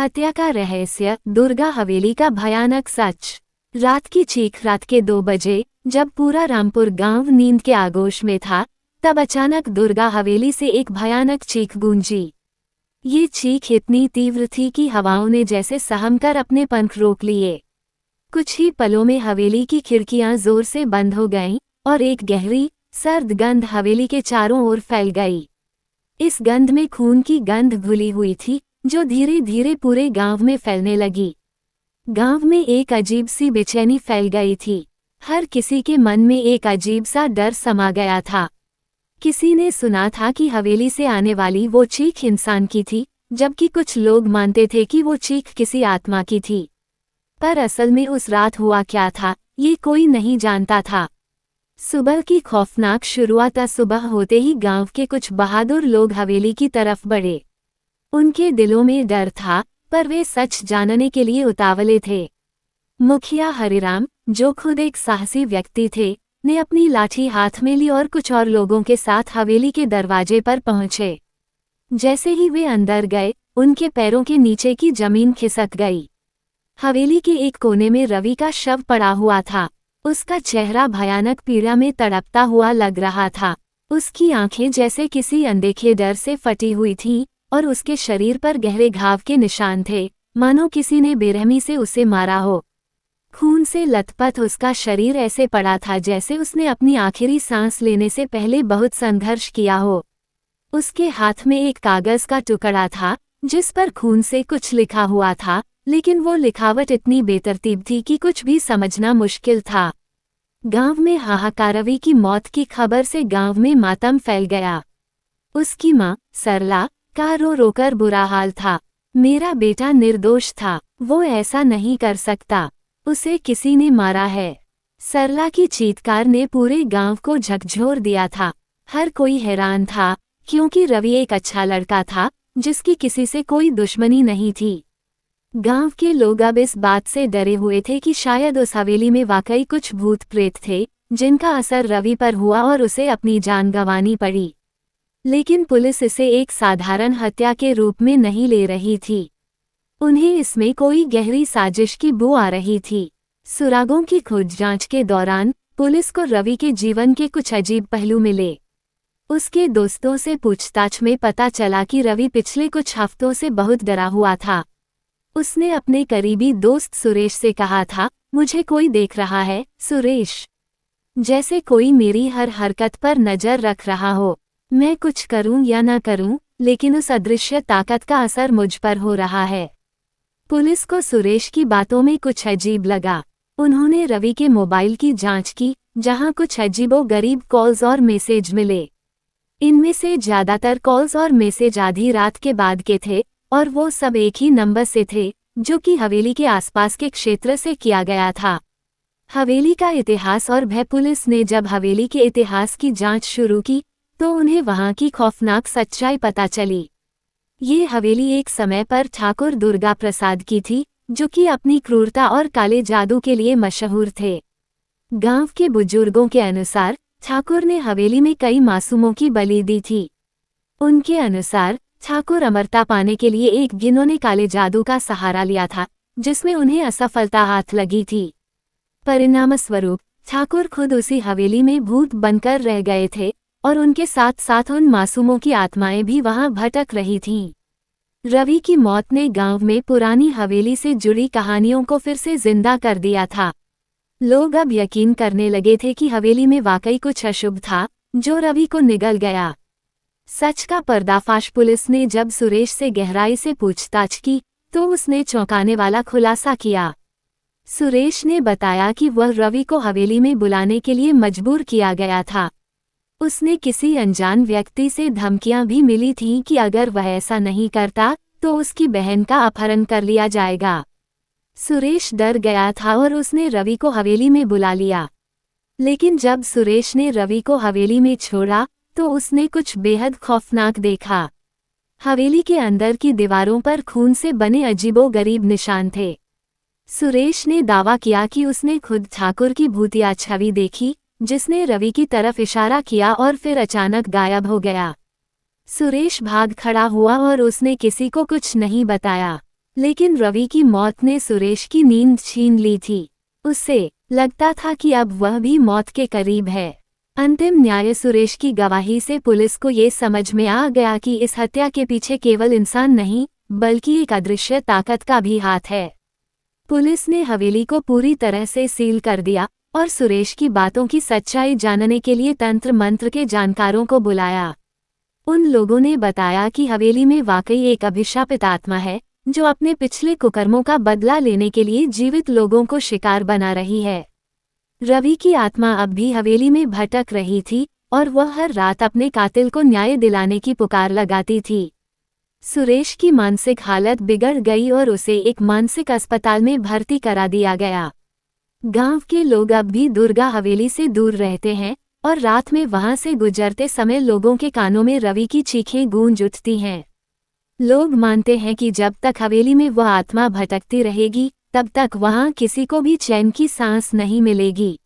हत्या का रहस्य, दुर्गा हवेली का भयानक सच। रात की चीख, रात के 2 बजे जब पूरा रामपुर गांव नींद के आगोश में था, तब अचानक दुर्गा हवेली से एक भयानक चीख गूंजी। ये चीख इतनी तीव्र थी कि हवाओं ने जैसे सहमकर अपने पंख रोक लिए। कुछ ही पलों में हवेली की खिड़कियां जोर से बंद हो गईं और एक गहरी, सर्द गंध हवेली के चारों ओर फैल गई। इस गंध में खून की गंध घुली हुई थी, जो धीरे धीरे पूरे गांव में फैलने लगी। गांव में एक अजीब सी बेचैनी फैल गई थी। हर किसी के मन में एक अजीब सा डर समा गया था। किसी ने सुना था कि हवेली से आने वाली वो चीख इंसान की थी, जबकि कुछ लोग मानते थे कि वो चीख किसी आत्मा की थी। पर असल में उस रात हुआ क्या था, ये कोई नहीं जानता था। सुबह की खौफनाक शुरुआत सुबह होते ही गांव के कुछ बहादुर लोग हवेली की तरफ बढ़े। उनके दिलों में डर था, पर वे सच जानने के लिए उतावले थे। मुखिया हरिराम, जो खुद एक साहसी व्यक्ति थे, ने अपनी लाठी हाथ में ली और कुछ और लोगों के साथ हवेली के दरवाजे पर पहुंचे। जैसे ही वे अंदर गए, उनके पैरों के नीचे की जमीन खिसक गई। हवेली के एक कोने में रवि का शव पड़ा हुआ था। उसका चेहरा भयानक पीड़ा में तड़पता हुआ लग रहा था। उसकी आंखें जैसे किसी अनदेखे डर से फटी हुई थीं और उसके शरीर पर गहरे घाव के निशान थे, मानो किसी ने बेरहमी से उसे मारा हो। खून से लथपथ उसका शरीर ऐसे पड़ा था जैसे उसने अपनी आखिरी सांस लेने से पहले बहुत संघर्ष किया हो। उसके हाथ में एक कागज का टुकड़ा था, जिस पर खून से कुछ लिखा हुआ था, लेकिन वो लिखावट इतनी बेतरतीब थी कि कुछ भी समझना मुश्किल था। गांव में हाहाकार, रवि की मौत की खबर से गांव में मातम फैल गया। उसकी मां सरला का रो रोकर बुरा हाल था। मेरा बेटा निर्दोष था, वो ऐसा नहीं कर सकता, उसे किसी ने मारा है। सरला की चीत्कार ने पूरे गांव को झकझोर दिया था। हर कोई हैरान था, क्योंकि रवि एक अच्छा लड़का था, जिसकी किसी से कोई दुश्मनी नहीं थी। गांव के लोग अब इस बात से डरे हुए थे कि शायद उस हवेली में वाकई कुछ भूत प्रेत थे, जिनका असर रवि पर हुआ और उसे अपनी जान गंवानी पड़ी। लेकिन पुलिस इसे एक साधारण हत्या के रूप में नहीं ले रही थी। उन्हें इसमें कोई गहरी साजिश की बू आ रही थी। सुरागों की खोज जांच के दौरान पुलिस को रवि के जीवन के कुछ अजीब पहलू मिले। उसके दोस्तों से पूछताछ में पता चला कि रवि पिछले कुछ हफ्तों से बहुत डरा हुआ था। उसने अपने करीबी दोस्त सुरेश से कहा था, मुझे कोई देख रहा है सुरेश, जैसे कोई मेरी हर हरकत पर नजर रख रहा हो। मैं कुछ करूं या न करूं, लेकिन उस अदृश्य ताकत का असर मुझ पर हो रहा है। पुलिस को सुरेश की बातों में कुछ अजीब लगा। उन्होंने रवि के मोबाइल की जांच की, जहां कुछ अजीबोगरीब कॉल्स और मैसेज मिले। इनमें से ज्यादातर कॉल्स और मैसेज आधी रात के बाद के थे, और वो सब एक ही नंबर से थे, जो कि हवेली के आसपास के क्षेत्र से किया गया था। हवेली का इतिहास और भय। पुलिस ने जब हवेली के इतिहास की जांच शुरू की, तो उन्हें वहां की खौफनाक सच्चाई पता चली। ये हवेली एक समय पर ठाकुर दुर्गा प्रसाद की थी, जो कि अपनी क्रूरता और काले जादू के लिए मशहूर थे। गांव के बुजुर्गों के अनुसार ठाकुर ने हवेली में कई मासूमों की बलि दी थी। उनके अनुसार ठाकुर अमरता पाने के लिए एक जिन्होंने काले जादू का सहारा लिया था, जिसमें उन्हें असफलता हाथ लगी थी। परिणामस्वरूप ठाकुर खुद उसी हवेली में भूत बनकर रह गए थे, और उनके साथ साथ उन मासूमों की आत्माएं भी वहां भटक रही थीं। रवि की मौत ने गांव में पुरानी हवेली से जुड़ी कहानियों को फिर से जिंदा कर दिया था। लोग अब यकीन करने लगे थे कि हवेली में वाकई कुछ अशुभ था, जो रवि को निगल गया। सच का पर्दाफाश। पुलिस ने जब सुरेश से गहराई से पूछताछ की, तो उसने चौंकाने वाला खुलासा किया। सुरेश ने बताया कि वह रवि को हवेली में बुलाने के लिए मजबूर किया गया था। उसने किसी अनजान व्यक्ति से धमकियां भी मिली थीं कि अगर वह ऐसा नहीं करता, तो उसकी बहन का अपहरण कर लिया जाएगा। सुरेश डर गया था और उसने रवि को हवेली में बुला लिया। लेकिन जब सुरेश ने रवि को हवेली में छोड़ा, तो उसने कुछ बेहद खौफनाक देखा। हवेली के अंदर की दीवारों पर खून से बने अजीबोगरीब निशान थे। सुरेश ने दावा किया कि उसने खुद ठाकुर की भूतिया छवि देखी, जिसने रवि की तरफ इशारा किया और फिर अचानक गायब हो गया। सुरेश भाग खड़ा हुआ और उसने किसी को कुछ नहीं बताया। लेकिन रवि की मौत ने सुरेश की नींद छीन ली थी। उससे लगता था कि अब वह भी मौत के करीब है। अंतिम न्याय सुरेश की गवाही से पुलिस को ये समझ में आ गया कि इस हत्या के पीछे केवल इंसान नहीं, बल्कि एक अदृश्य ताकत का भी हाथ है। पुलिस ने हवेली को पूरी तरह से सील कर दिया और सुरेश की बातों की सच्चाई जानने के लिए तंत्र मंत्र के जानकारों को बुलाया। उन लोगों ने बताया कि हवेली में वाकई एक अभिशापित आत्मा है, जो अपने पिछले कुकर्मों का बदला लेने के लिए जीवित लोगों को शिकार बना रही है। रवि की आत्मा अब भी हवेली में भटक रही थी और वह हर रात अपने कातिल को न्याय दिलाने की पुकार लगाती थी। सुरेश की मानसिक हालत बिगड़ गई और उसे एक मानसिक अस्पताल में भर्ती करा दिया गया। गांव के लोग अब भी दुर्गा हवेली से दूर रहते हैं और रात में वहां से गुजरते समय लोगों के कानों में रवि की चीखें गूंज उठती हैं। लोग मानते हैं कि जब तक हवेली में वह आत्मा भटकती रहेगी, तब तक वहां किसी को भी चैन की सांस नहीं मिलेगी।